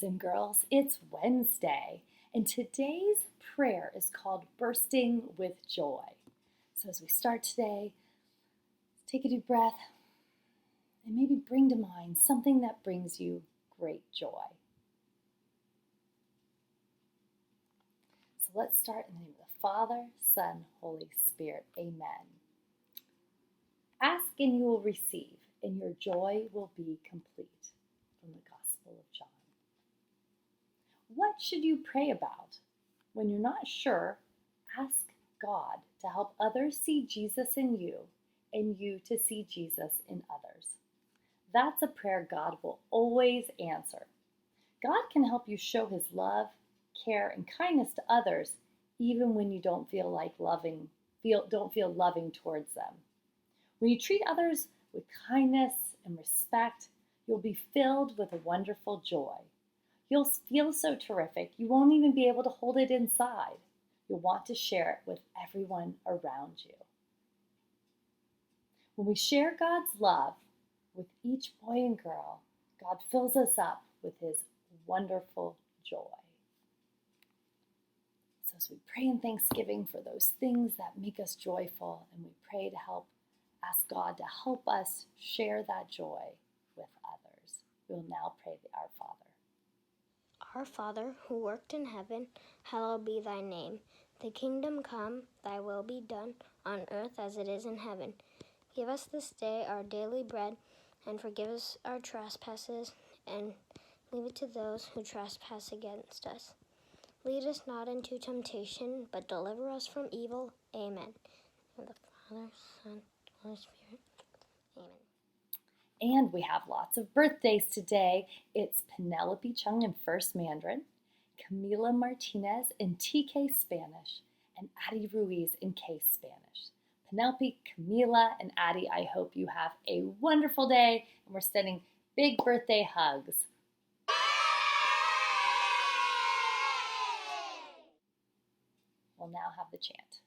boys and girls. It's Wednesday, and today's prayer is called Bursting with Joy. So as we start today, take a deep breath and maybe bring to mind something that brings you great joy. So let's start in the name of the Father, Son, Holy Spirit. Amen. Ask and you will receive, and your joy will be complete. From the Gospel of John. What should you pray about? When you're not sure, ask God to help others see Jesus in you and you to see Jesus in others. That's a prayer God will always answer. God can help you show his love, care, and kindness to others even when you don't feel loving towards them. When you treat others with kindness and respect, you'll be filled with a wonderful joy. You'll feel so terrific, you won't even be able to hold it inside. You'll want to share it with everyone around you. When we share God's love with each boy and girl, God fills us up with his wonderful joy. So as we pray in thanksgiving for those things that make us joyful, and we pray to ask God to help us share that joy with others. We'll now pray the Our Father. Our Father, who art in heaven, hallowed be thy name. Thy kingdom come, thy will be done, on earth as it is in heaven. Give us this day our daily bread, and forgive us our trespasses, and leave it to those who trespass against us. Lead us not into temptation, but deliver us from evil. Amen. In the Father, Son, Holy Spirit. Amen. And we have lots of birthdays today. It's Penelope Chung in First Mandarin, Camila Martinez in TK Spanish, and Addie Ruiz in K Spanish. Penelope, Camila, and Addie, I hope you have a wonderful day, and we're sending big birthday hugs. We'll now have the chant.